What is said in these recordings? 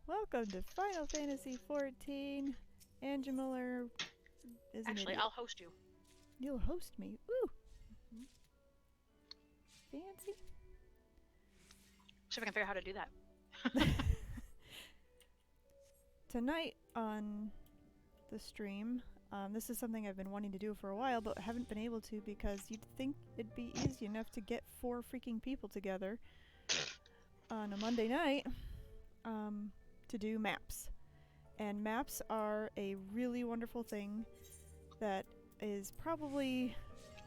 Welcome to Final Fantasy XIV. Angemaler is Actually, I'll host you. You'll host me. Ooh. Fancy. See if I can figure out how to do that. Tonight on the stream, this is something I've been wanting to do for a while, but haven't been able to because you'd think it'd be easy enough to get 4 freaking people together on a Monday night to do maps. And maps are a really wonderful thing that is probably,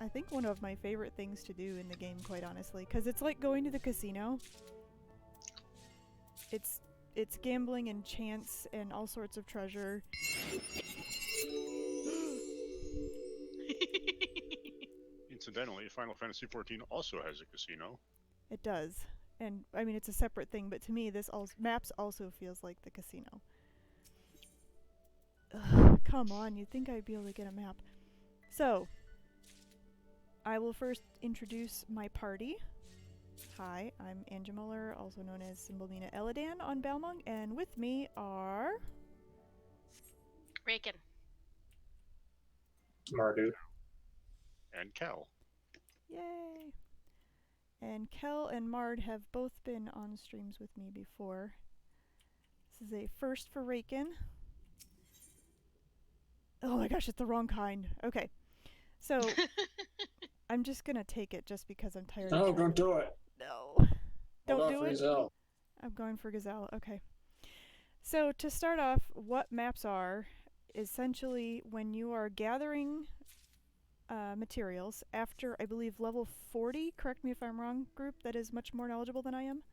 I think, one of my favorite things to do in the game, quite honestly, because it's like going to the casino. It's gambling and chance and all sorts of treasure. Incidentally, Final Fantasy XIV also has a casino. It does. And, I mean, it's a separate thing, but to me, maps also feels like the casino. Ugh, come on, you'd think I'd be able to get a map. So, I will first introduce my party. Hi, I'm Angemaler, also known as Simbelmyne Elladan on Balmung, and with me are... Raekin. Marduk. And Kel. Yay! And Kel and Mard have both been on streams with me before. This is a first for Raekin. Oh my gosh, it's the wrong kind. Okay. So, I'm just gonna take it just because I'm tired. No, don't do it. No. Don't do it? Gazelle. I'm going for Gazelle. Okay. So, to start off, what maps are, essentially when you are gathering materials after, I believe, level 40, correct me if I'm wrong, group that is much more knowledgeable than I am.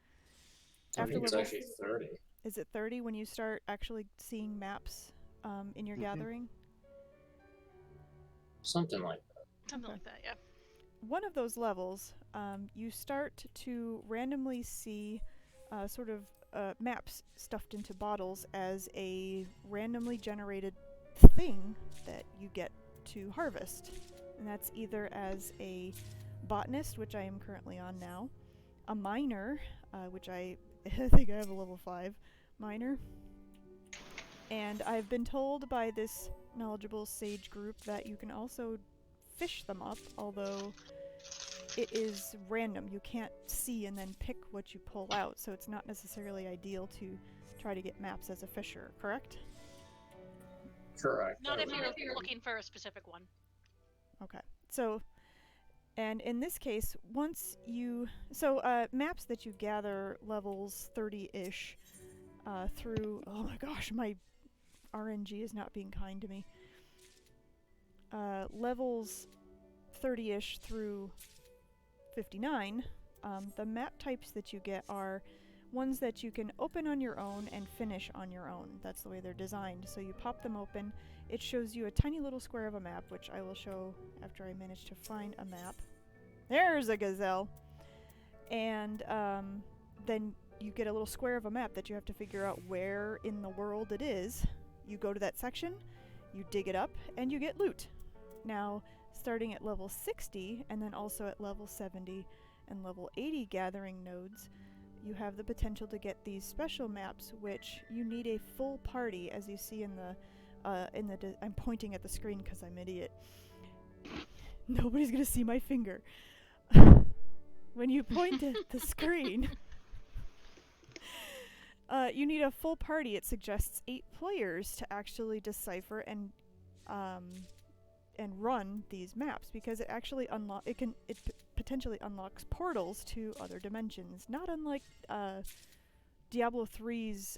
I think it's actually 30. Is it 30 when you start actually seeing maps in your gathering? Something like that. Something like that, yeah. One of those levels, you start to randomly see sort of maps stuffed into bottles as a randomly generated thing that you get to harvest. And that's either as a botanist, which I am currently on now, a miner, which I think I have a level 5 miner, and I've been told by this knowledgeable sage group that you can also fish them up, although it is random. You can't see and then pick what you pull out, so it's not necessarily ideal to try to get maps as a fisher, correct? Correct. Not if you're looking for a specific one. Okay. So, and in this case, once you... maps that you gather levels 30-ish through... Oh my gosh, my RNG is not being kind to me. Levels 30-ish through 59, the map types that you get are ones that you can open on your own and finish on your own. That's the way they're designed. So you pop them open, it shows you a tiny little square of a map, which I will show after I manage to find a map. There's a gazelle! And then you get a little square of a map that you have to figure out where in the world it is. You go to that section, you dig it up, and you get loot. Now, starting at level 60, and then also at level 70 and level 80 gathering nodes, you have the potential to get these special maps, which you need a full party, as you see in the I'm pointing at the screen because I'm an idiot. Nobody's gonna see my finger. When you point at the screen, you need a full party. It suggests 8 players to actually decipher and run these maps, because it actually potentially unlocks portals to other dimensions, not unlike Diablo 3's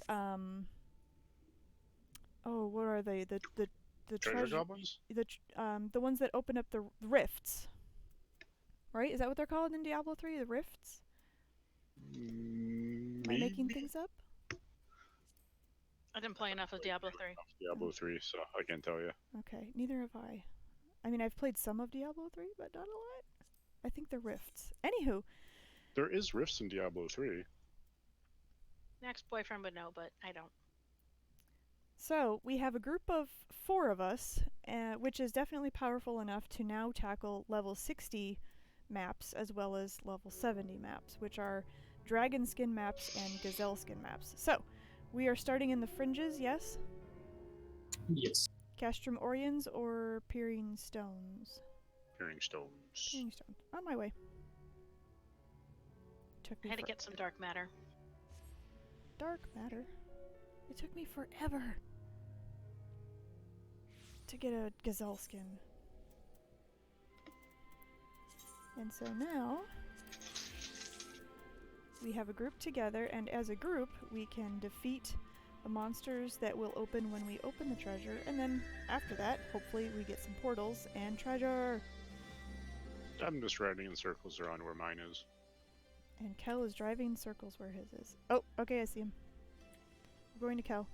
what are they, the Treasure goblins? the ones that open up the rifts, right? Is that what they're called in Diablo 3, the rifts? Am I making things up? I didn't play enough of Diablo 3. Diablo 3, so I can't tell you. Okay, neither have I. I mean, I've played some of Diablo 3, but not a lot. I think they're rifts. Anywho. There is rifts in Diablo 3. Ex-boyfriend would know, but I don't. So, we have a group of 4 of us, which is definitely powerful enough to now tackle level 60 maps as well as level 70 maps, which are Dragonskin maps and Gazelleskin maps. So, we are starting in the fringes, yes? Yes. Castrum Orions or Peering Stones? Peering stones. Peering Stones. On my way. Took I me had to get some dark matter. dark matter. It took me forever to get a Gazelleskin. And so now we have a group together, and as a group we can defeat the monsters that will open when we open the treasure, and then after that hopefully we get some portals and treasure. I'm just riding in circles around where mine is. And Kel is driving in circles where his is. Oh, okay, I see him. We're going to Kel.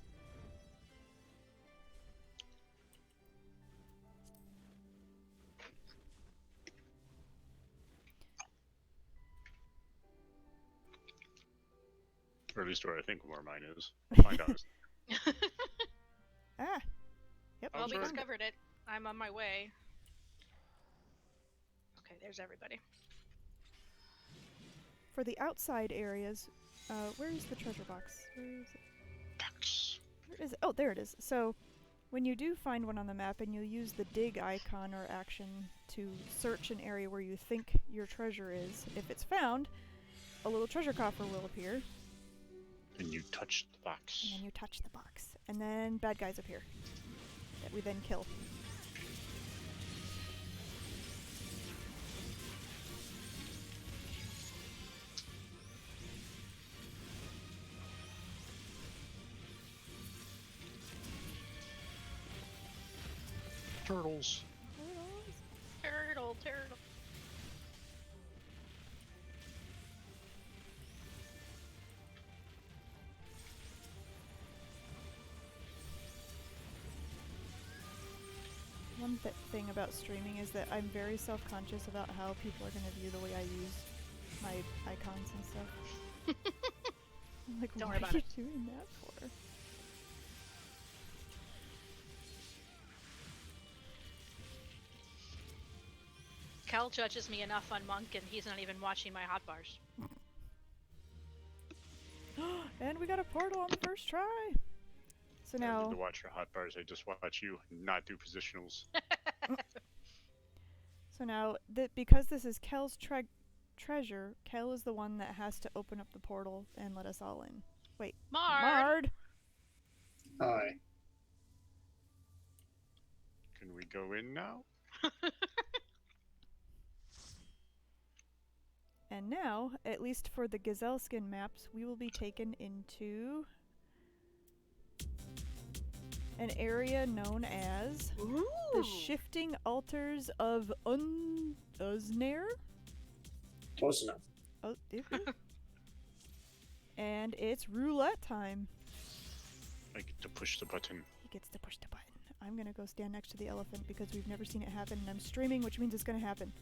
Or at least where I think where mine is. Find out. Ah! Yep. Well, we sorry. discovered it. I'm on my way. Okay, there's everybody. For the outside areas, where is the treasure box? Where is it? Box. Where is it? Oh, there it is. So, when you do find one on the map and you use the dig icon or action to search an area where you think your treasure is, if it's found, a little treasure coffer will appear, And you touch the box. and then you touch the box. And then bad guys appear that we then kill. Turtles. Turtle, turtle. One thing about streaming is that I'm very self-conscious about how people are going to view the way I use my icons and stuff. I'm like, Don't why worry about are you it. doing that for? Cal judges me enough on Monk, and he's not even watching my hotbars. And we got a portal on the first try! So I don't now, need to watch your hot bars. I just watch you not do positionals. because this is Kel's treasure, Kel is the one that has to open up the portal and let us all in. Wait, Mard! Hi. Can we go in now? And now, at least for the Gazelleskin maps, we will be taken into an area known as the Shifting Altars of Uznair. Close enough. Oh, and it's roulette time. I get to push the button. He gets to push the button. I'm gonna go stand next to the elephant because we've never seen it happen, and I'm streaming, which means it's gonna happen.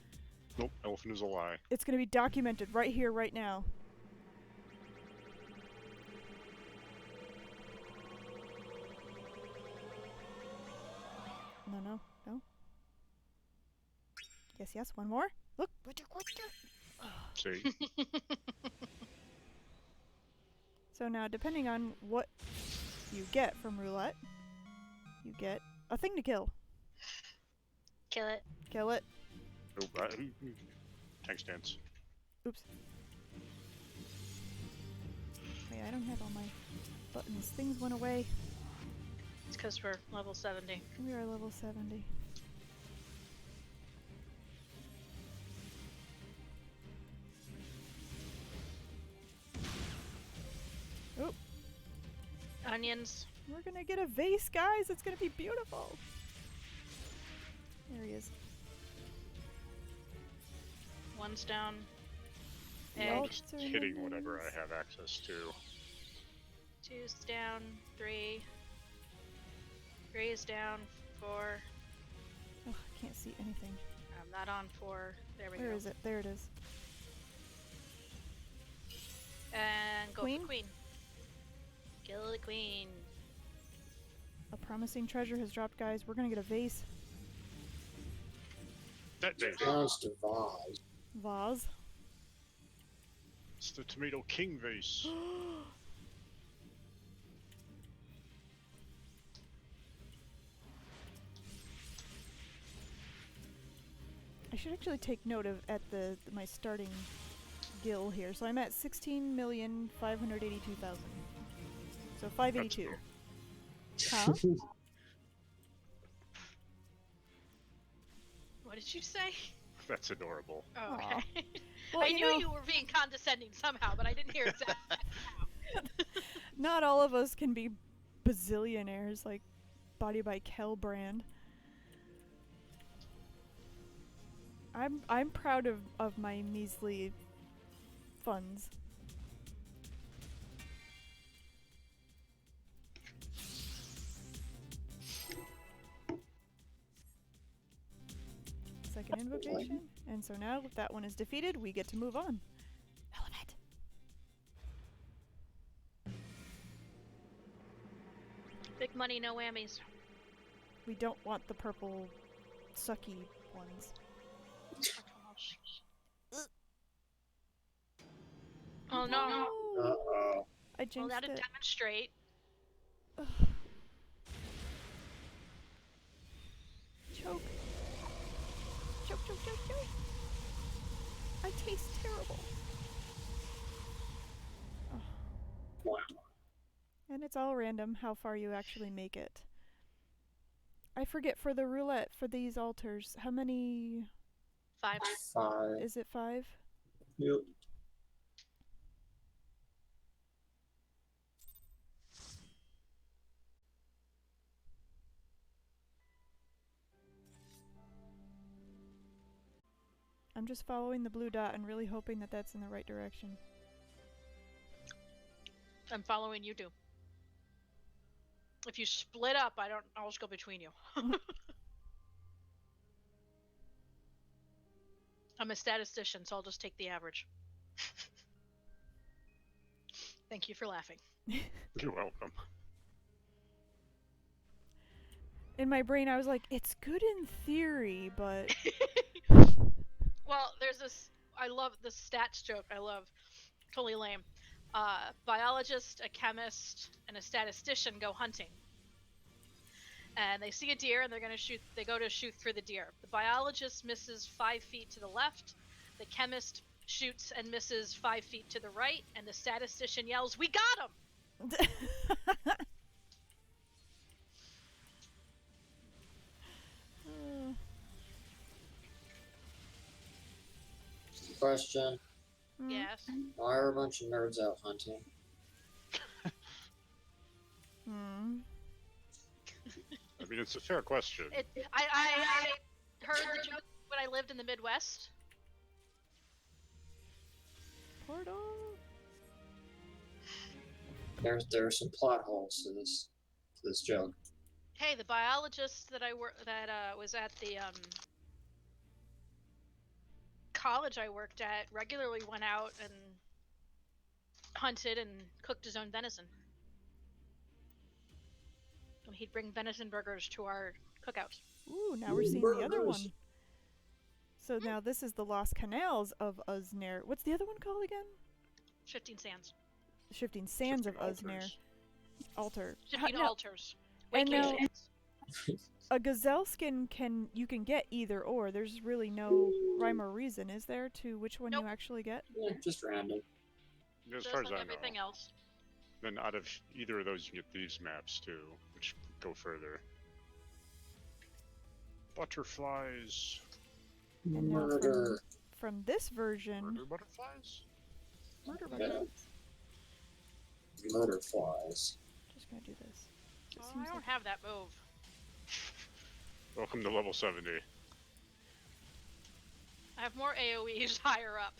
Nope, elephant is a lie. It's gonna be documented right here, right now. No. Yes, one more. Look. See? So now, depending on what you get from roulette, you get a thing to kill. Kill it. Kill it. Oh, tank stance. Oops. Wait, I don't have all my buttons. Things went away. It's because we're level 70. We are level 70. Oop. Onions. We're gonna get a vase, guys! It's gonna be beautiful! There he is. One's down. Well, Egg. it's a Hitting whatever minions. I have access to. Two's down. 3. 3 is down. 4. Oh, I can't see anything. I'm not on 4. There we Where go. is it? There it is. And go Queen? for queen. Kill the queen. A promising treasure has dropped, guys. We're gonna get a vase. That day. Monster vase. Vase. It's the Tomato King vase. I should actually take note of my starting gil here. So I'm at 16,582,000. So 582. Huh? What did you say? That's adorable. Oh, okay. Well, I knew you were being condescending somehow, but I didn't hear exactly how. Not all of us can be bazillionaires like Body by Kel brand. I'm proud of my measly funds. Second invocation, and so now if that one is defeated, we get to move on. I love it. Big money, no whammies. We don't want the purple sucky ones. Oh no. Uh-oh. I Well, jinxed now to it. demonstrate. Ugh. Choke. Choke, choke, choke, choke. I taste terrible. Oh. Wow. And it's all random how far you actually make it. I forget for the roulette for these altars, how many 5. 5. is it? 5? Yep. I'm just following the blue dot and really hoping that that's in the right direction. I'm following you too. If you split up, I'll just go between you. I'm a statistician, so I'll just take the average. Thank you for laughing. You're welcome. In my brain I was like, it's good in theory, but Well, there's this. I love the stats joke. I love. Totally lame. Biologist, a chemist, and a statistician go hunting. And they see a deer and they're going to shoot. They go to shoot through the deer. The biologist misses 5 feet to the left. The chemist shoots and misses 5 feet to the right. And the statistician yells, "We got him!" Question. Yes. Why are a bunch of nerds out hunting? I mean, it's a fair question. I heard the joke when I lived in the Midwest. Portal. There are some plot holes to this joke. Hey, the biologist that was at the college I worked at regularly went out and hunted and cooked his own venison. And he'd bring venison burgers to our cookouts. Ooh, now we're seeing the other one. So now this is the Lost Canals of Uznair. What's the other one called again? Shifting Sands. Shifting Sands of Shifting Uznair. altars. Altar. Shifting Now, altars. and Waking now- Sands. a Gazelleskin you can get either or. There's really no rhyme or reason, is there, to which one Nope. you actually get? Yeah, just random. As Just far as like I everything know. else. Then out of either of those, you get these maps too, which go further. Butterflies. And now Murder. from this version, Murder butterflies? murder Yeah. buttons. Murder flies. Just gonna do this. It Oh, seems I don't like- have that move. Welcome to level 70. I have more AoEs higher up.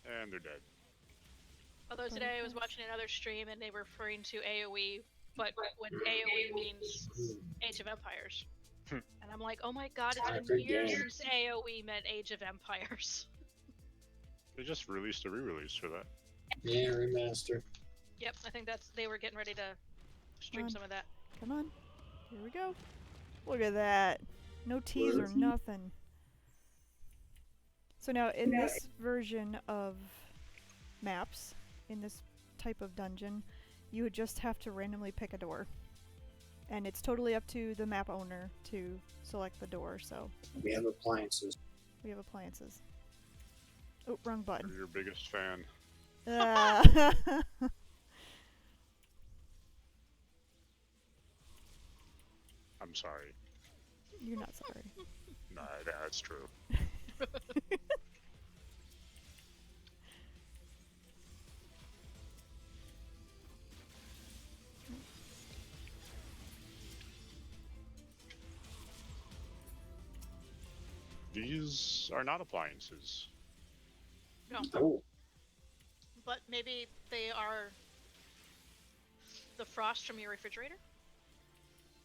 And they're dead. Although today I was watching another stream and they were referring to AoE, but when AoE means Age of Empires. And I'm like, oh my god, it's been Good years game. since AoE meant Age of Empires. They just released a re-release for that. Yeah, remaster. Yep, I think they were getting ready to stream On. some of that. Come on. Here we go. Look at that. No tease or nothing. So now, in this version of maps, in this type of dungeon, you would just have to randomly pick a door. And it's totally up to the map owner to select the door, so We have appliances. we have appliances. Oh, wrong button. We're your biggest fan. I'm sorry. You're not sorry. Nah, that's true. These are not appliances. No, Oh, but maybe they are the frost from your refrigerator?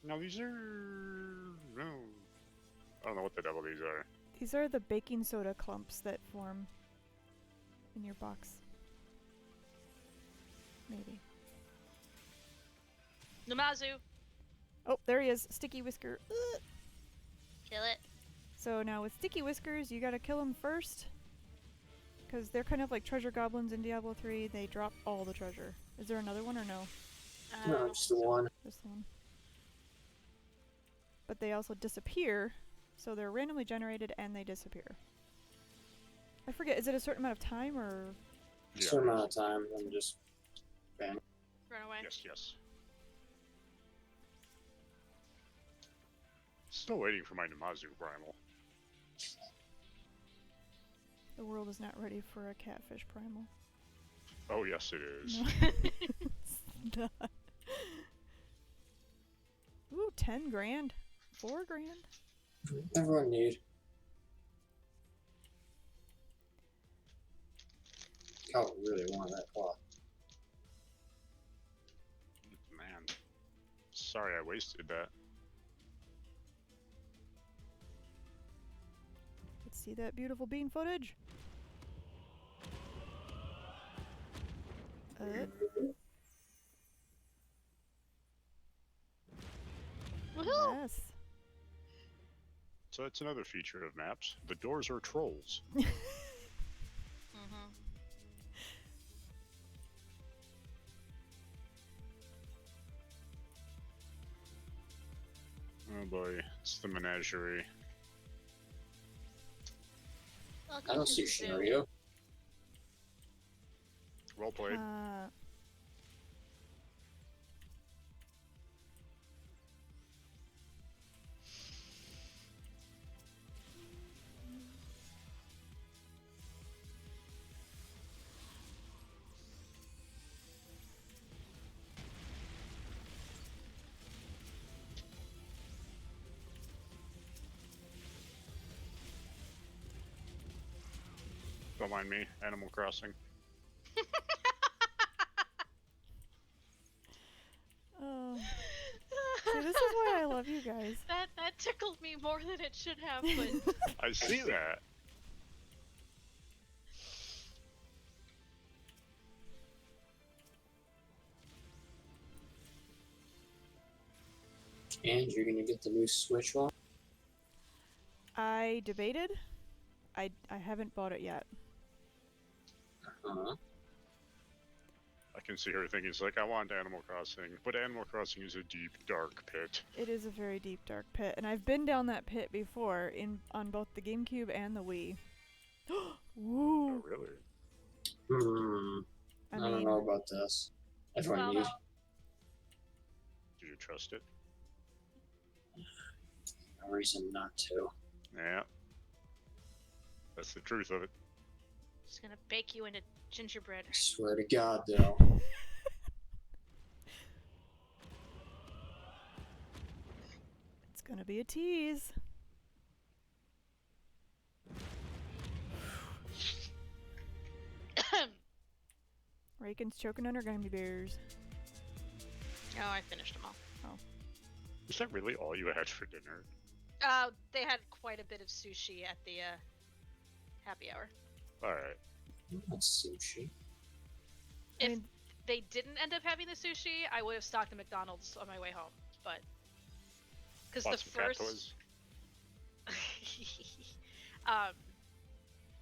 No, these are... No. I don't know what the devil these are. These are the baking soda clumps that form in your box. Maybe. Namazu! Oh, there he is. Sticky Whisker. Ugh. Kill it. So now with Sticky Whiskers, you gotta kill them first. Because they're kind of like treasure goblins in Diablo 3. They drop all the treasure. Is there another one or no? no, just the one. Just the one. But they also disappear. So they're randomly generated and they disappear. I forget, is it a certain amount of time or... Yeah. Certain amount of time, then just bang. Run away. Yes, yes. Still waiting for my Namazu primal. The world is not ready for a catfish primal. Oh, yes, it is. No. It's not. Ooh, 10 grand. 4 grand. Everyone need. Cal really wanted that cloth. Man. Sorry I wasted that. Let's see that beautiful bean footage. Woohoo! Yes. So that's another feature of maps. The doors are trolls. Mm-hmm. Oh boy, it's the menagerie. Welcome I don't to see the zoo. Scenario. Well played. Don't mind me, Animal Crossing. See, this is why I love you guys. That tickled me more than it should have, but I see that. And you're gonna get the new Switch one? I debated. I haven't bought it yet. Uh-huh. I can see her thinking, it's like, I want Animal Crossing, but Animal Crossing is a deep, dark pit. It is a very deep, dark pit, and I've been down that pit before on both the GameCube and the Wii. Woo! Oh, really? I don't know about this. Everyone Well, needs. Do you trust it? No reason not to. Yeah. That's the truth of it. just gonna bake you into gingerbread. I swear to God, though. It's gonna be a tease. Raekin's choking on her gummy bears. Oh, I finished them all. Is that really all you had for dinner? They had quite a bit of sushi at the happy hour. Alright. That's sushi. I If mean, they didn't end up having the sushi, I would have stopped at McDonald's on my way home. But because Bought the some cat first, toys?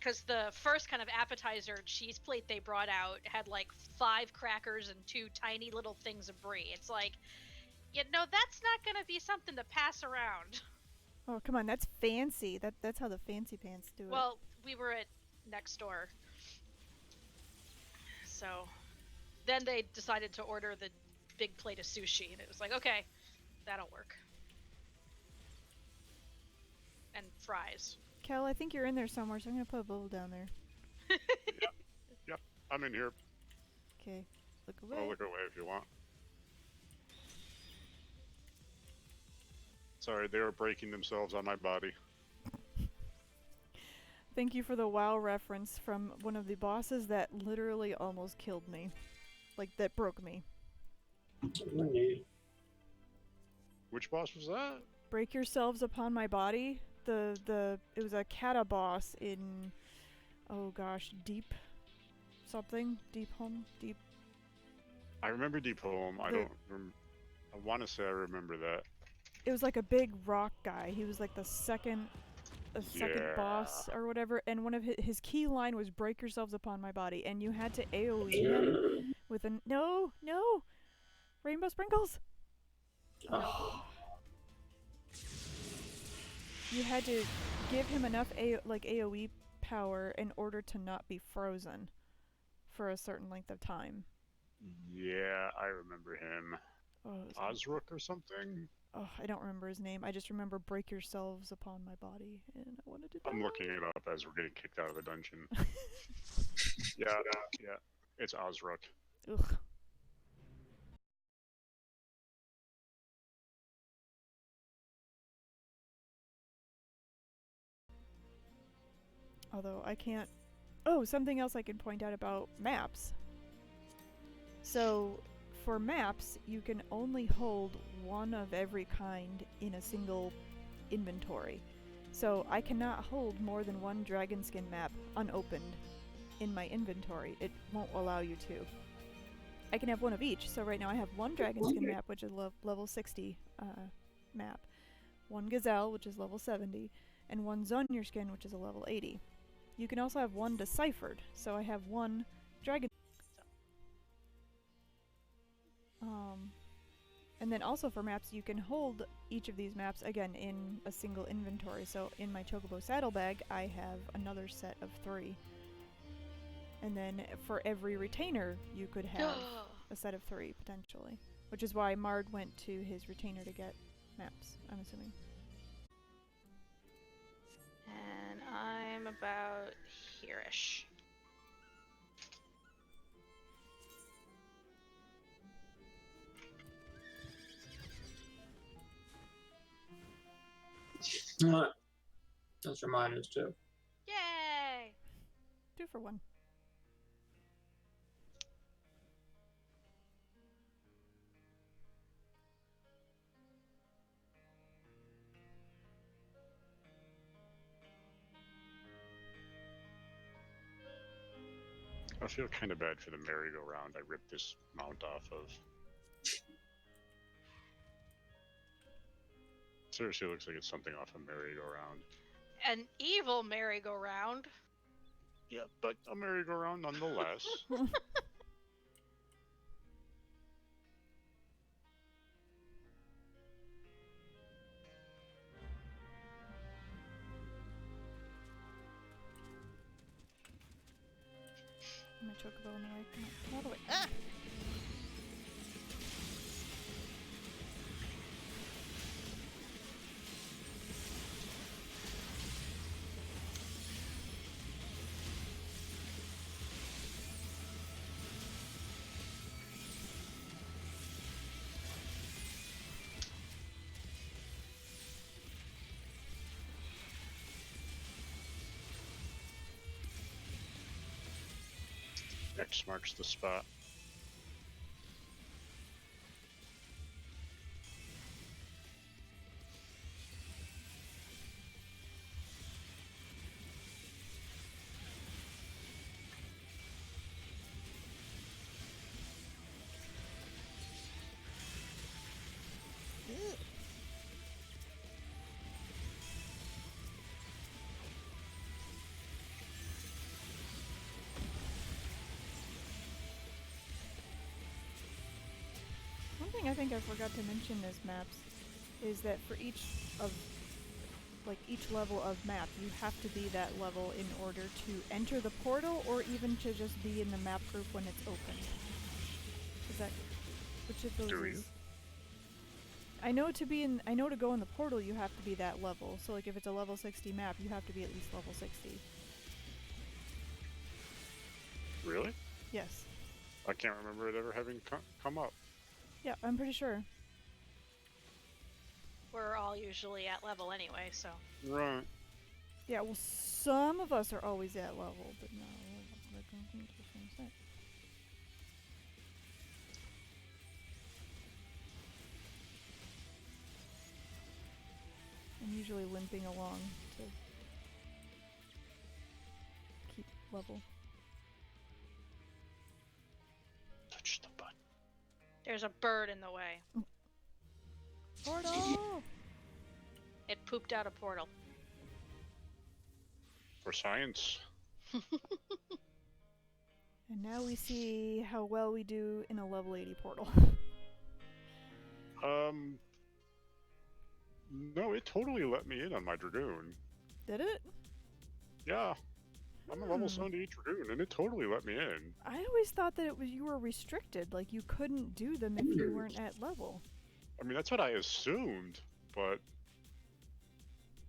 because the first kind of appetizer cheese plate they brought out had like 5 crackers and 2 tiny little things of brie. It's like, you know, that's not gonna be something to pass around. Oh, come on, that's fancy. That's how the fancy pants do it. Well, we were at next door, so then they decided to order the big plate of sushi, and it was like, okay, that'll work. And fries. Kel, I think you're in there somewhere, so I'm gonna put a bowl down there. Yep, I'm in here. Okay, look away. I'll look away if you want. Sorry, they were breaking themselves on my body. Thank you for the WoW reference from one of the bosses that literally almost killed me. Like, that broke me. Which boss was that? Break yourselves upon my body. It was a kata boss in, oh gosh, Deep something? Deep Home? Deep... I remember Deep Home. I want to say I remember that. It was like a big rock guy. He was like the second boss or whatever, and one of his key line was "break yourselves upon my body," and you had to AoE him with a no rainbow sprinkles. Oh. You had to give him enough AoE power in order to not be frozen for a certain length of time. Yeah, I remember him. Oh, Osrook or something? Oh, I don't remember his name. I just remember "break yourselves upon my body," and I wanted to die. I'm looking it up as we're getting kicked out of the dungeon. Yeah, it's Osrook. Ugh. Although I can't... Oh, something else I can point out about maps. So, for maps, you can only hold one of every kind in a single inventory. So I cannot hold more than one Dragonskin map unopened in my inventory. It won't allow you to. I can have one of each. So right now I have one Dragonskin map, which is level 60 map, one Gazelle, which is level 70, and one Zonureskin, which is a level 80. You can also have one deciphered. So I have one Dragon... and then also for maps, you can hold each of these maps, again, in a single inventory. So in my Chocobo saddlebag, I have another set of 3. And then for every retainer, you could have a set of 3, potentially. Which is why Mard went to his retainer to get maps, I'm assuming. And I'm about here-ish. Those are miners too. Yay! 2 for 1. I feel kind of bad for the merry-go-round I ripped this mount off of. Seriously, looks like it's something off a merry-go-round. An evil merry-go-round. Yeah, but a merry-go-round nonetheless. My Chocobo in the way. Come all the way. Ah! X marks the spot. thing I think I forgot to mention as maps is that for each level of map, you have to be that level in order to enter the portal, or even to just be in the map group when it's open. Is that which of those Do is? you? I know to go in the portal, you have to be that level. So like if it's a level 60 map, you have to be at least level 60. Really? Yes. I can't remember it ever having come up. Yeah, I'm pretty sure. We're all usually at level anyway, so. Right. Yeah, well, some of us are always at level, but no. I'm usually limping along to keep level. Touch the button. There's a bird in the way. Portal! It pooped out a portal. For science. And now we see how well we do in a level 80 portal. No, it totally let me in on my Dragoon. Did it? Yeah. I'm a level 78 Dragoon, and it totally let me in. I always thought that it was you were restricted, like you couldn't do them if you weren't at level. I mean, that's what I assumed, but...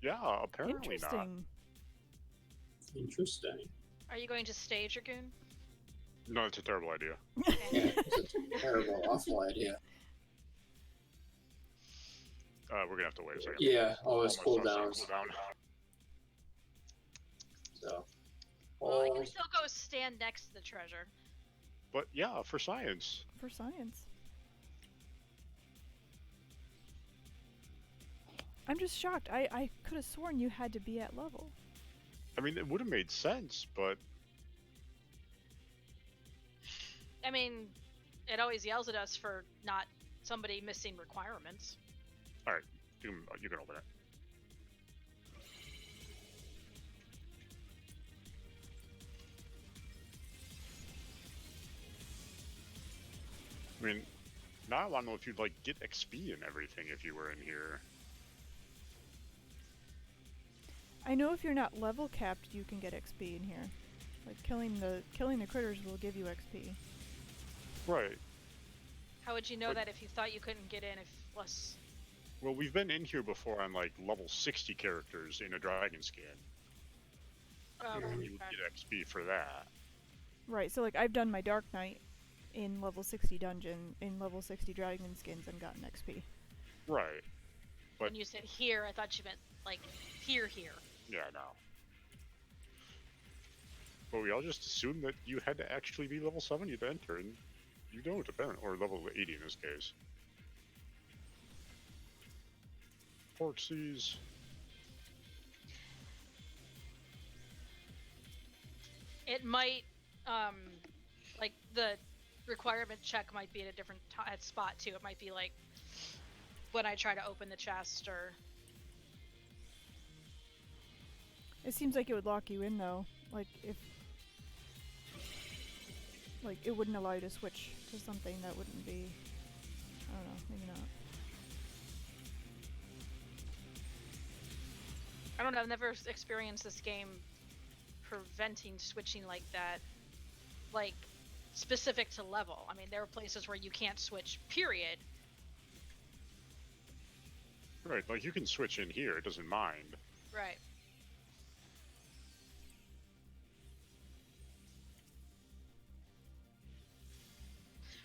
Yeah, apparently not. Interesting. Interesting. Are you going to stay, Dragoon? No, it's a terrible idea. Yeah, it's a terrible, awful idea. We're gonna have to wait a second. Yeah, always All my cooldowns. stuff's on cooldown. So. Well, I Oh, can still go stand next to the treasure. But yeah, for science. For science. I'm just shocked. I could have sworn you had to be at level. I mean, it would have made sense, but I mean, it always yells at us for not somebody missing requirements. alright, you can open it. I mean, now I want to know if you'd like get XP and everything if you were in here. I know if you're not level capped, you can get XP in here. Like killing the critters will give you XP. Right. How would you know But- that if you thought you couldn't get in if less? Well, we've been in here before on like level 60 characters in a Dragonskin. Oh, And you would okay. get XP for that. Right, so like I've done my Dark Knight in level 60 dungeon, in level 60 dragon skins, and gotten XP. Right. But When you said here, I thought you meant like here. yeah, no. But we all just assumed that you had to actually be level 70 to enter, and you don't, apparently. Or level 80 in this case. Porksies. It might, like the requirement check might be at a different spot too. It might be like when I try to open the chest or. It seems like it would lock you in though. Like if like it wouldn't allow you to switch to something that wouldn't be, I don't know, maybe not. I don't know. I've never experienced this game preventing switching like that, like specific to level. I mean, there are places where you can't switch, period. Right, like you can switch in here, it doesn't mind. Right.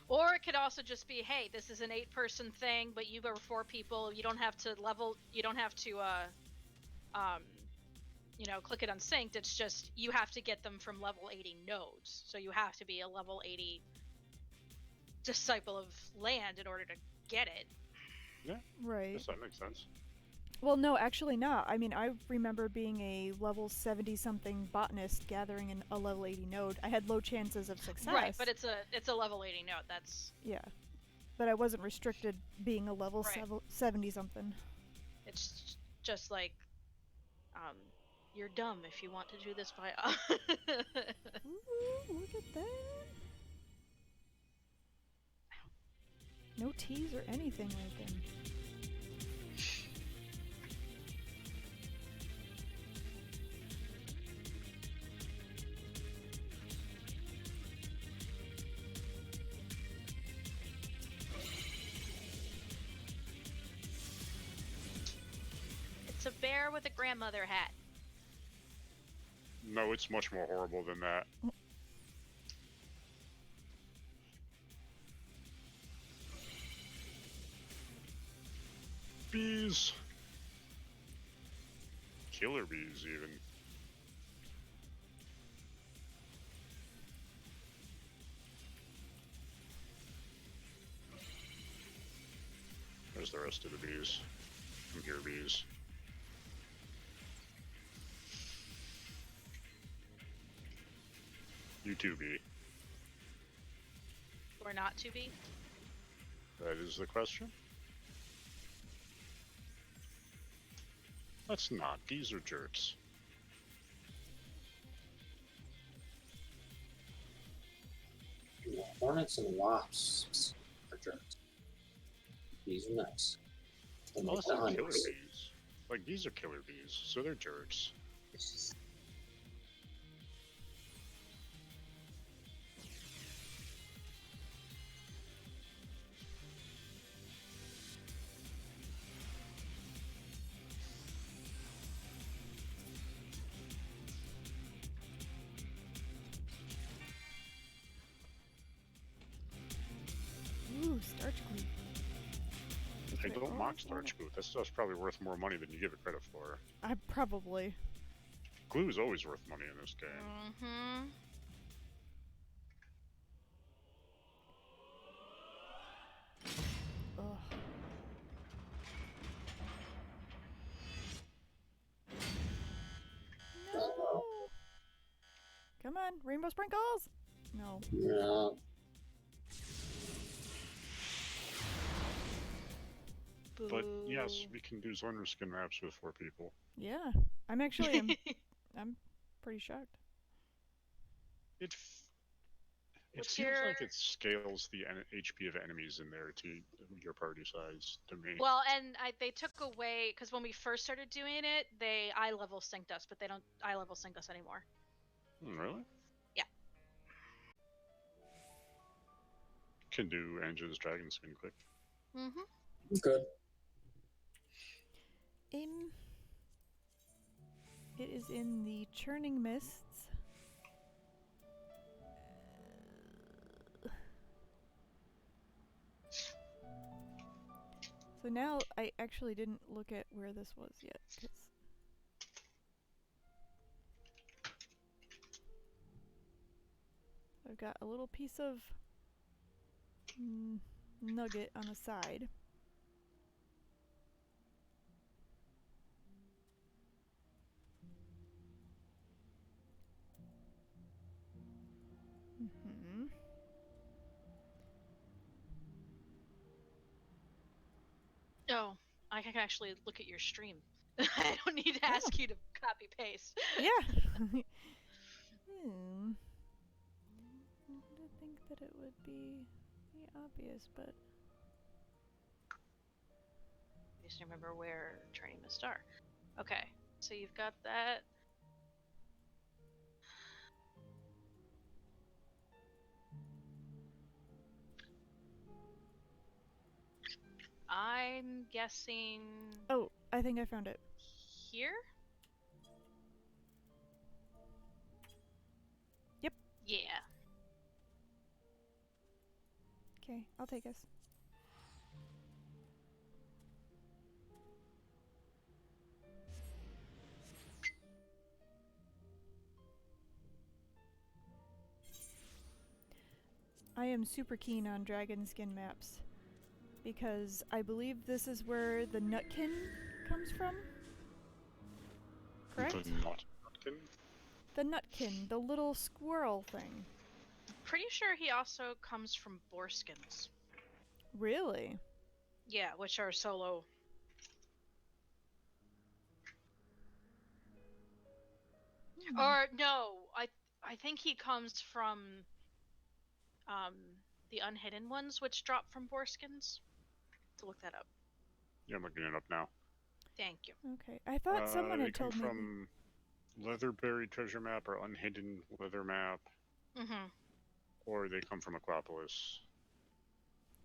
Or it could also just be, hey, this is an 8-person thing, but you go 4 people. You don't have to level. You don't have to, click it unsynced. It's just you have to get them from level 80 nodes. So you have to be a level 80 disciple of land in order to get it. Yeah, Right. guess that makes sense. Well, no, actually not. I mean, I remember being a level 70-something botanist gathering in a level 80 node. I had low chances of success. Right, but it's a level 80 node. That's yeah. But I wasn't restricted being a level Right. 70-something. it's just like, you're dumb if you want to do this by. Ooh, look at that. No teas or anything, Raekin. It's a bear with a grandmother hat. No, it's much more horrible than that. Bees. Killer bees, even. There's the rest of the bees. Come here, bees. You too, bee. Or not to be. That is the question. Let's not. Bees are jerks. Hornets and wasps are jerks. These are nice. And Well, like it's the not killer hunters. bees. Like, these are killer bees, so they're jerks. Ooh, starch glue. Just I wait, don't oh, mock oh. starch glue. That stuff's probably worth more money than you give it credit for. I probably. Glue is always worth money in this game. Mm-hmm. Ugh. No. Come on, rainbow sprinkles. No. Yeah. But yes, we can do Zonureskin maps with 4 people. Yeah, I'm actually I'm pretty shocked. It What's feels your- like it scales the HP of enemies in there to your party size, to me. Well, and they took away, because when we first started doing it, they eye level synced us, but they don't eye level sync us anymore. Really? Yeah. Can do Angemaler's Dragonskin quick. Mm-hmm. Good. It is in the Churning Mists. So now I actually didn't look at where this was yet, 'cause I've got a little piece of nugget on the side. Mm-hmm. Oh, I can actually look at your stream. I don't need to ask you to copy paste. Yeah. I think that it would be obvious, but Just remember where training must start. Okay, so you've got that. I'm guessing oh, I think I found it. here? Yep. Yeah. Okay, I'll take us. I am super keen on Dragonskin maps because I believe this is where the Nutkin comes from. Correct? The Nutkin? The Nutkin, the little squirrel thing. Pretty sure he also comes from Boreskins. Really? Yeah, which are solo. Or no, I think he comes from the unhidden ones, which drop from boreskins? To look that up. Yeah, I'm looking it up now. Thank you. Okay. I thought someone they had come told me. from Leatherberry treasure map or unhidden leather map, Mm-hmm. or they come from Aquapolis.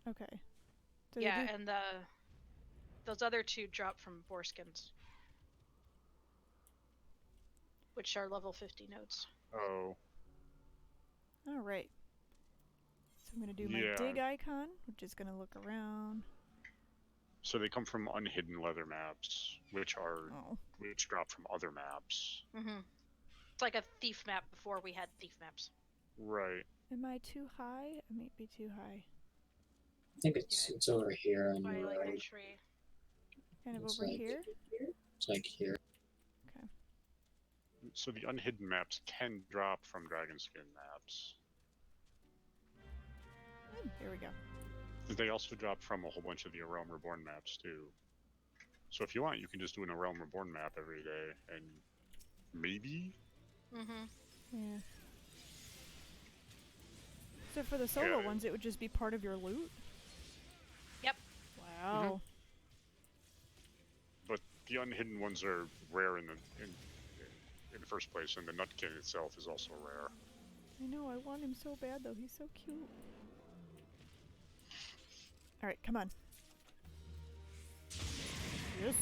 Okay. So they Yeah, do- and those other two drop from boreskins, which are level 50 nodes. Oh, All right. So I'm going to do Yeah. my dig icon, which is going to look around. so they come from unhidden leather maps, which Oh. drop from other maps. Mm-hmm. It's like a thief map before we had thief maps. Right. Am I too high? I might be too high. I think it's over here on By your like right. a tree. Kind of It's over like- here? It's like here. So the unhidden maps can drop from Dragonskin maps. Here we go. They also drop from a whole bunch of the A Realm Reborn maps too. So if you want, you can just do an A Realm Reborn map every day, and maybe. Mm-hmm. Yeah. So for the solo Yeah. ones, it would just be part of your loot? Yep. Wow. But the unhidden ones are rare in the first place, and the Nutkin itself is also rare. I know, I want him so bad though, he's so cute. Alright, come on. Yes.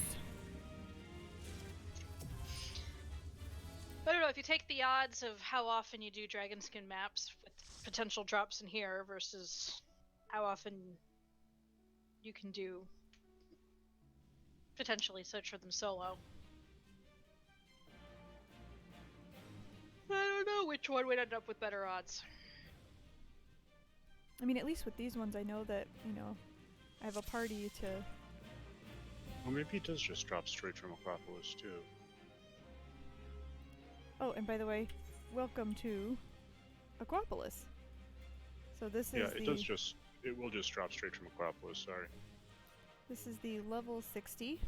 I don't know, if you take the odds of how often you do Dragonskin maps with potential drops in here versus how often you can do potentially search for them solo. I don't know which one would end up with better odds. I mean, at least with these ones, I know that, you know, I have a party to... Well, maybe it does just drop straight from Aquapolis too. Oh, and by the way, welcome to Aquapolis. So this Yeah, is it will just drop straight from Aquapolis, sorry. This is the level 60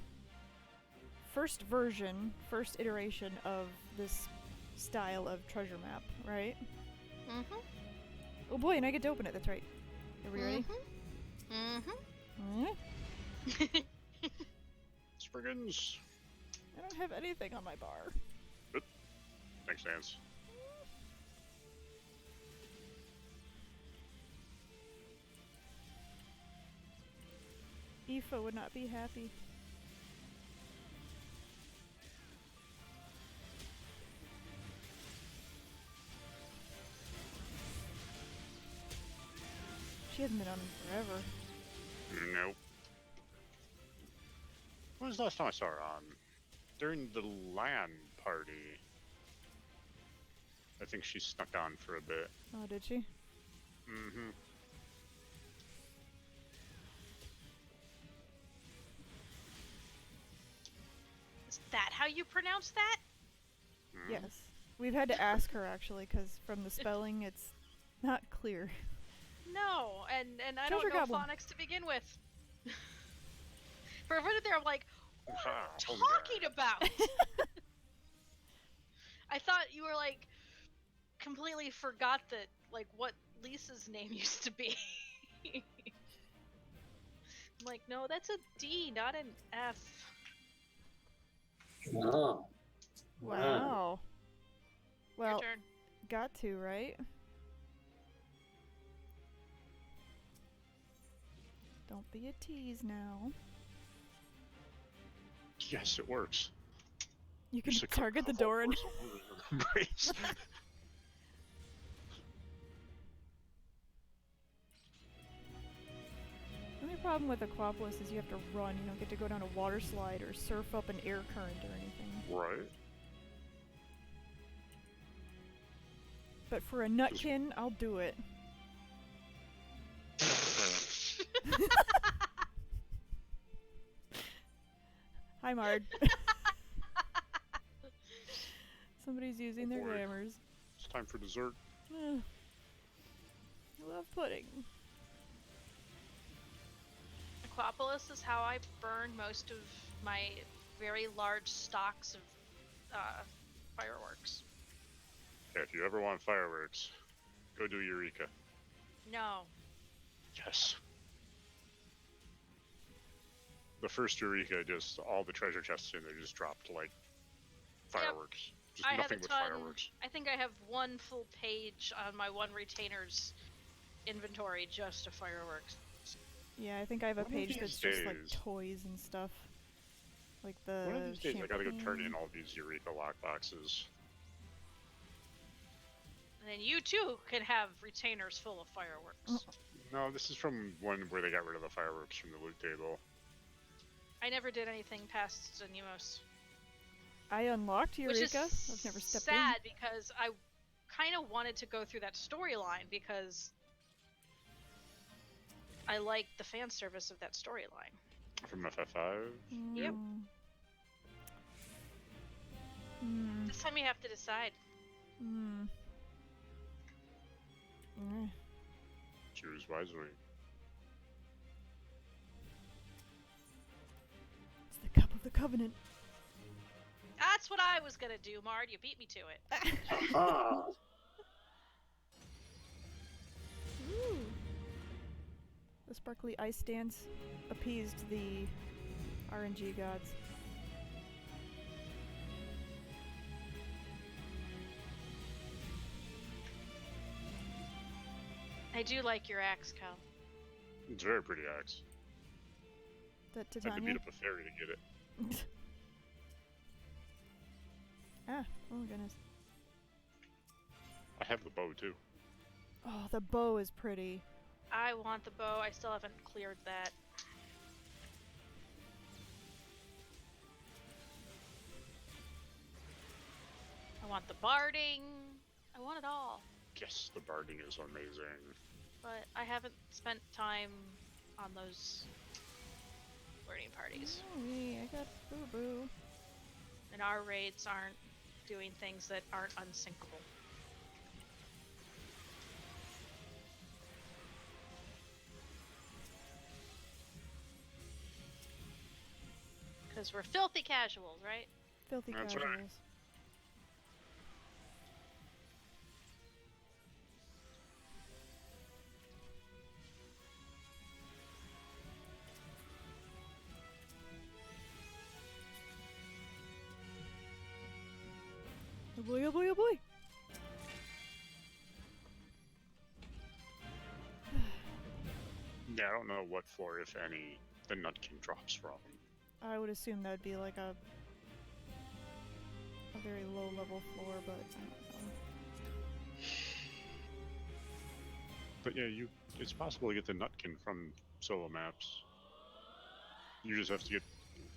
first version, first iteration of this style of treasure map, right? Mm-hmm. Oh boy, and I get to open it, that's right. Are we ready? Mm-hmm. Mm. Spriggans! I don't have anything on my bar. Thanks, Nance. Aoife would not be happy. She hasn't been on forever. Nope. When was the last time I saw her on? During the LAN party. I think she snuck on for a bit. Oh, did she? Mm-hmm. Is that how you pronounce that? Yes. We've had to ask her actually, because from the spelling, it's not clear. No, and I Treasure don't know goblin. phonics to begin with. For a minute there, I'm like, what are Ah, you tongue talking about? I thought you were like completely forgot that like what Lisa's name used to be. I'm like, no, that's a D, not an F. Oh. Wow. Well, Your turn. got to, right? Don't be a tease now. Yes, it works. You can Just a target the couple door and... hours of embrace. The only problem with Aquapolis is you have to run. You don't get to go down a water slide or surf up an air current or anything. Right. But for a nutkin, I'll do it. Hi, Mard. Somebody's using their Bored. grammars. It's time for dessert. I love pudding. Aquapolis is how I burn most of my very large stocks of fireworks. Yeah, if you ever want fireworks, go do Eureka. No. Yes. The first Eureka, just all the treasure chests in there just dropped like fireworks. Just I have nothing a but ton. fireworks. I think I have one full page on my one retainer's inventory just of fireworks. Yeah, I think I have a One of page these that's just like days- toys and stuff. Like the One of these days, I gotta go turn in champagne. all these Eureka lockboxes. And then you too can have retainers full of fireworks. Oh. No, this is from one where they got rid of the fireworks from the loot table. I never did anything past Zanimos. I unlocked Which is Eureka. I've never stepped sad because I kind of wanted to go through that storyline because I like the fan service of that storyline. From FF5. in. Yep. Hmm. This time you have to decide. Hmm. Mm. Choose wisely. It's the Cup of the Covenant. That's what I was gonna do, Mard. You beat me to it. Ah, Ooh. The sparkly ice dance appeased the RNG gods. I do like your axe, Kel. It's a very pretty axe. That I had to beat Titania? up a fairy to get it. Ah, oh goodness. I have the bow too. Oh, the bow is pretty. I want the bow. I still haven't cleared that. I want the barding. I want it all. Yes, the barding is amazing. But I haven't spent time on those learning parties. Oh, yeah, I got boo boo. And our raids aren't doing things that aren't unsinkable. Because we're filthy casuals, right? Filthy That's right. casuals. Oh boy, oh boy, oh boy! Yeah, I don't know what floor, if any, the Nutkin drops from. I would assume that would be like a very low level floor, but I don't know. But yeah, it's possible to get the Nutkin from solo maps. You just have to get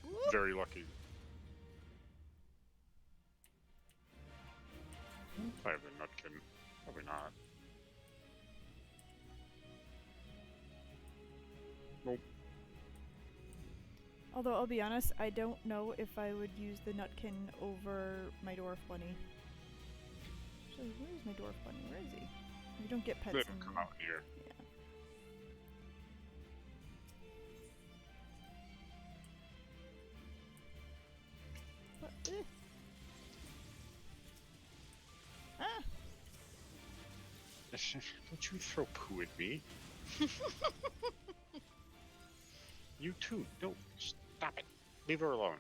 Whoop. very lucky. If I have the Nutkin, probably not. Nope. Although I'll be honest, I don't know if I would use the Nutkin over my dwarf bunny. Actually, where is my dwarf bunny? Where is he? You don't get pets They in don't come out here. Yeah. What? Ah! Don't you throw poo at me. You too. Don't. Stop it. Leave her alone.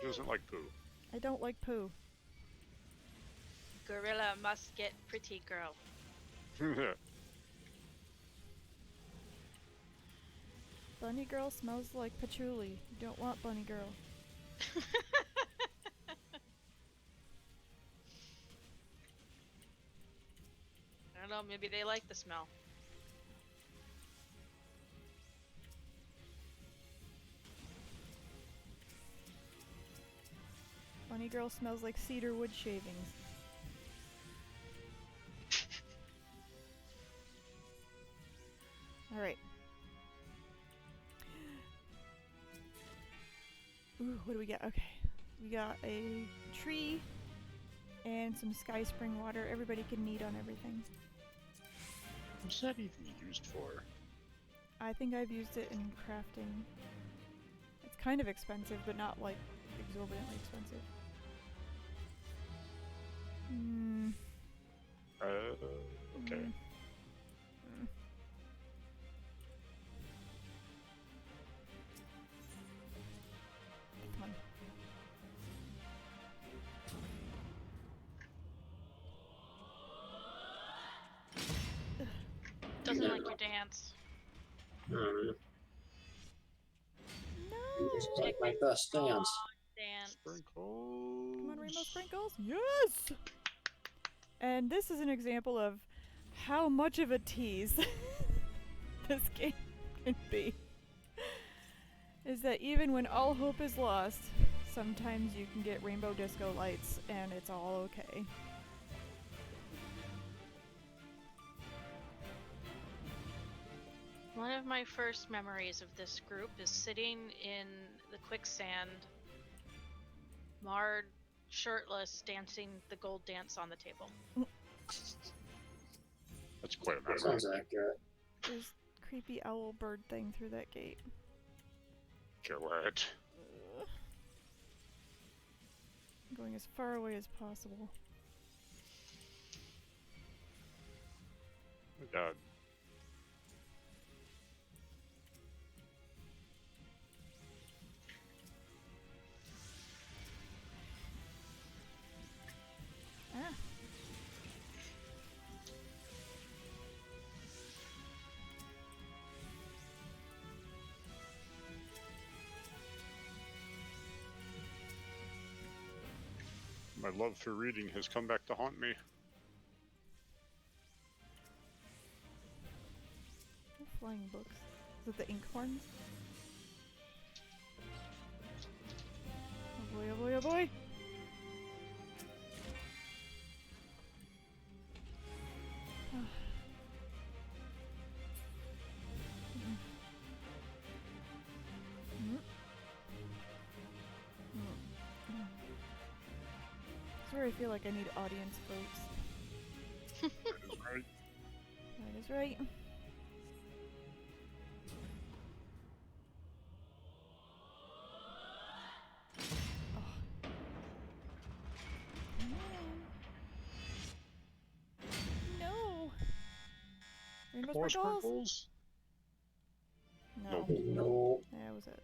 She doesn't like poo. I don't like poo. Gorilla must get pretty girl. Bunny girl smells like patchouli. You don't want bunny girl. I don't know, maybe they like the smell. Bunny girl smells like cedar wood shavings. Alright. Ooh, what do we get? Okay. We got a tree and some sky spring water. Everybody can need on everything. What's that even used for? I think I've used it in crafting. It's kind of expensive, but not like exorbitantly expensive. Hmm. Okay. Mm. dance. You No! just like my best dance. Dance. Sprinkles. Come on, Rainbow Sprinkles. Yes! And this is an example of how much of a tease this game can be. Is that even when all hope is lost, sometimes you can get rainbow disco lights and it's all okay. One of my first memories of this group is sitting in the quicksand, Mard shirtless, dancing the gold dance on the table. That's quite a That memory. sounds accurate. There's creepy owl bird thing through that gate. Kill it. I'm going as far away as possible. Oh god. Ah. My love for reading has come back to haunt me. Flying books. Is it the ink horns? Oh boy, oh boy, oh boy! That's where I feel like I need audience votes. That is right. That is right. No! Rainbow More sprinkles? sprinkles? No. No. That was it.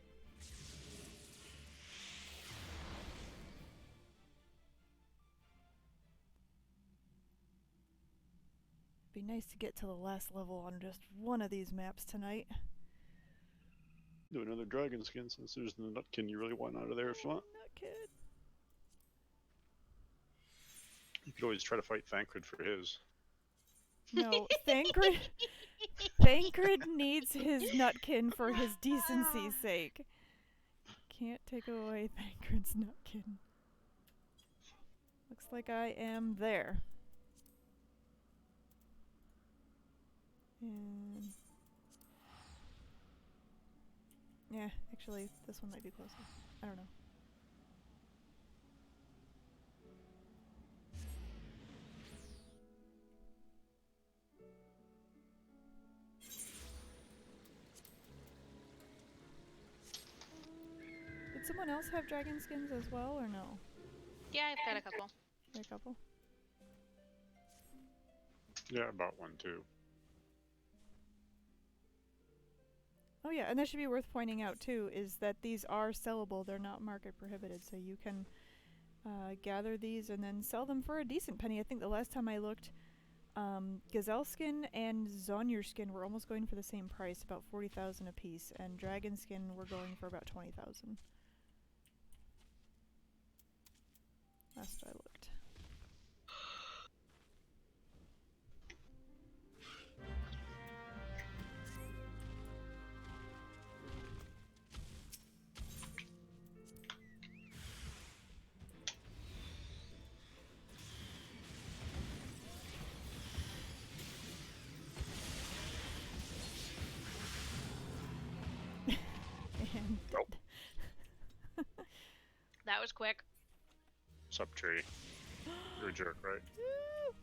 Be nice to get to the last level on just one of these maps tonight. Do another Dragonskin since there's the Nutkin you really want out of there if you want. Not kid. You could always try to fight Thancred for his. No, Thancred needs his nutkin for his decency's sake. Can't take away Thancred's nutkin. Looks like I am there. And yeah, actually, this one might be closer. I don't know. Did someone else have dragon skins as well, or no? Yeah, I've got a couple. A couple? Yeah, I bought one too. Oh yeah, and that should be worth pointing out too, is that these are sellable. They're not market prohibited, so you can gather these and then sell them for a decent penny. I think the last time I looked, Gazelleskin and Zonureskin were almost going for the same price, about 40,000 a piece, and Dragonskin were going for about 20,000. Last I looked. And Nope. That was quick. Sup, tree. You're a jerk, right? Woo!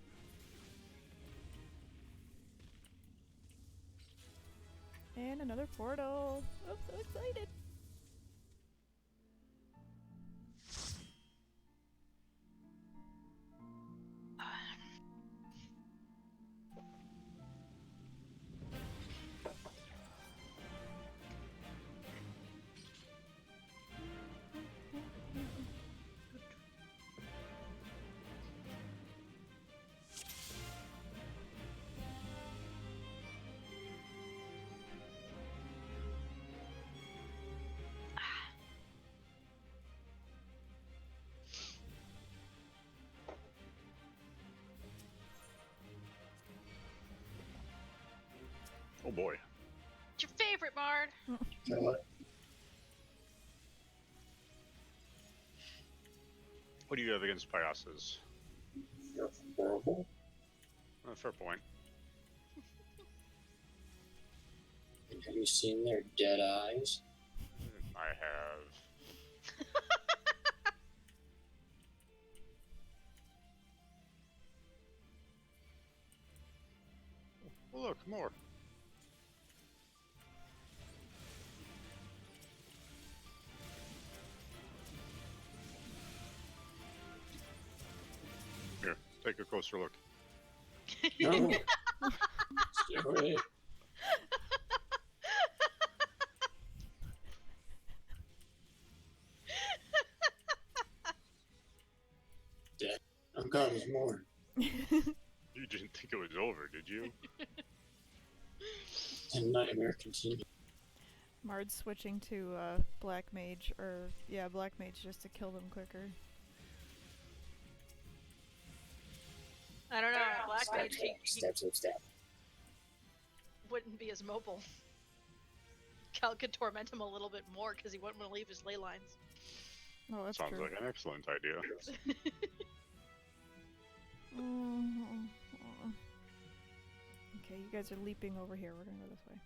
And another portal. I'm so excited. Oh boy. It's your favorite, Mard. You know what? What do you have against Pyasas? You're horrible. Fair point. And have you seen their dead eyes? I have. Oh, look, more. Here, take a closer look. No. Stay away. Dead. Oh God, there's more. You didn't think it was over, did you? And nightmare continues. Mard's switching to Black Mage, or yeah, Black Mage just to kill them quicker. I don't know. Black Stab, Mage, he stab, stab, stab. wouldn't be as mobile. Cal could torment him a little bit more because he wouldn't want to leave his ley lines. Oh, that's Sounds true. like an excellent idea. Okay, you guys are leaping over here. We're gonna go this way.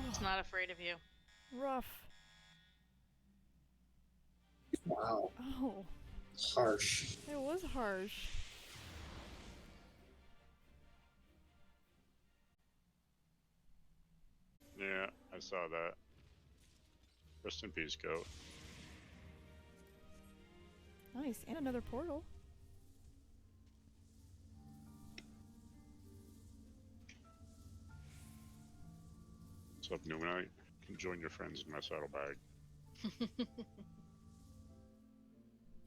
He's not afraid of you. Rough. Wow. Oh, Harsh. it was harsh. Yeah, I saw that. Rest in peace, goat. Nice, and another portal. What's up, Numenite? Join your friends in my saddlebag.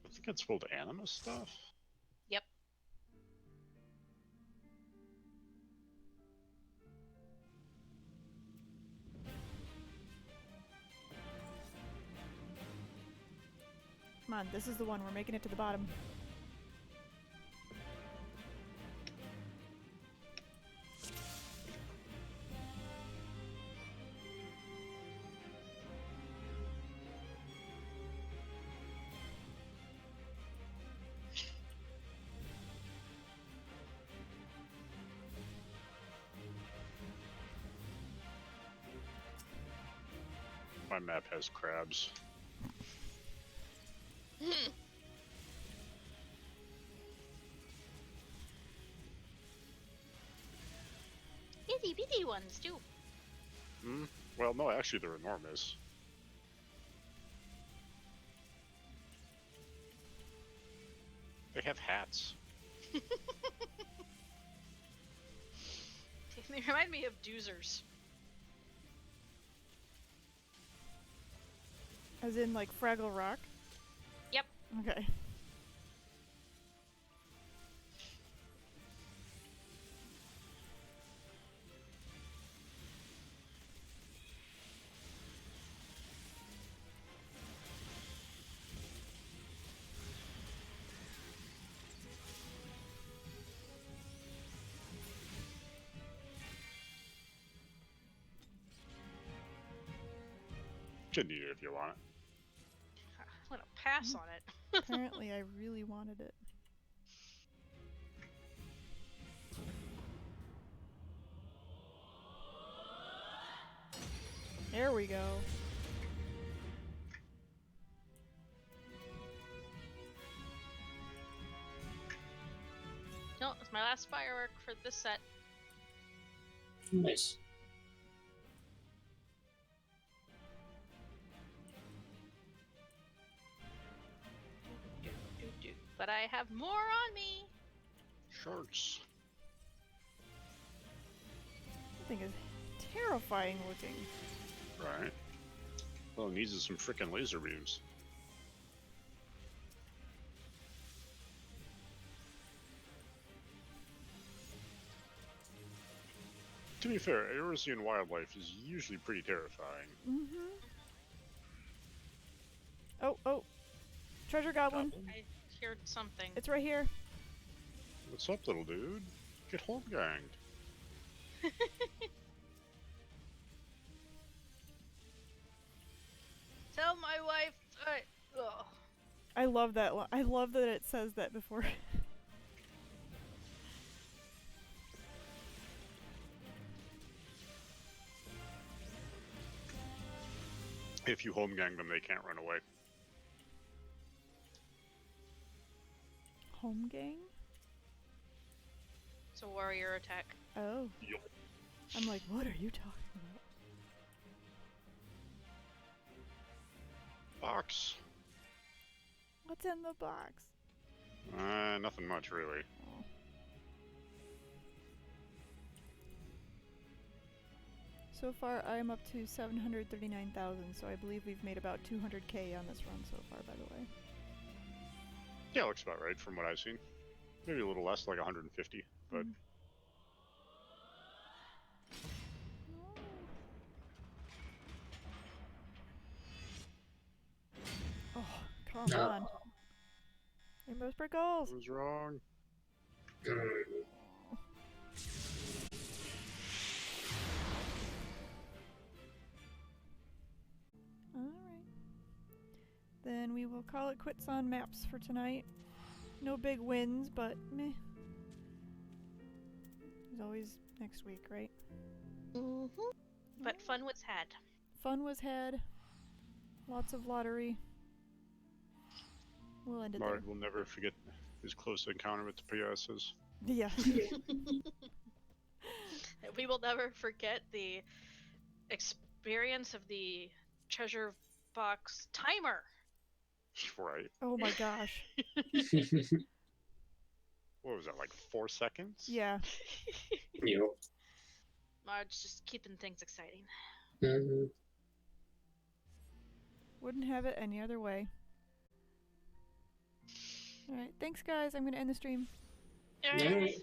I think it's full of anima stuff. Yep. Come on, this is the one. We're making it to the bottom. My map has crabs. Itty bitty ones too. Hmm? Well, no, actually, they're enormous. They have hats. They remind me of doozers. As in, like, Fraggle Rock? Yep. Okay. You can eat it if you want it. I'm gonna pass on it. Apparently, I really wanted it. There we go. No, it's my last firework for this set. Nice. But I have more on me. Sharks. That thing is terrifying looking. Right. Well, it needs is some frickin' laser beams. To be fair, Eorzean wildlife is usually pretty terrifying. Mm-hmm. Oh. Treasure goblin. I heard something. It's right here. What's up, little dude? Get home ganged. Tell my wife. Ugh. I love that. I love that it says that before. If you home gang them, they can't run away. Home gang? It's a warrior attack. Oh. Yup. I'm like, what are you talking about? Box. What's in the box? Nothing much, really. Oh. So far, I'm up to 739,000, so I believe we've made about 200k on this run so far, by the way. Yeah, looks about right from what I've seen. Maybe a little less, like 150, but... Mm. Oh, come on. Rainbow sprinkles! I was wrong. Alright. Then we will call it quits on maps for tonight. No big wins, but meh. There's always next week, right? Mm-hmm. But fun was had. Fun was had. Lots of lottery. We'll end it Mard will never forget his close encounter with the Piazzas. there. Yeah. We will never forget the experience of the treasure box timer. Right. Oh my gosh. What was that, like 4 seconds? Yeah. Yep. Marge just keeping things exciting. Mm-hmm. Wouldn't have it any other way. Alright, thanks guys. I'm gonna end the stream. Alright. Alright.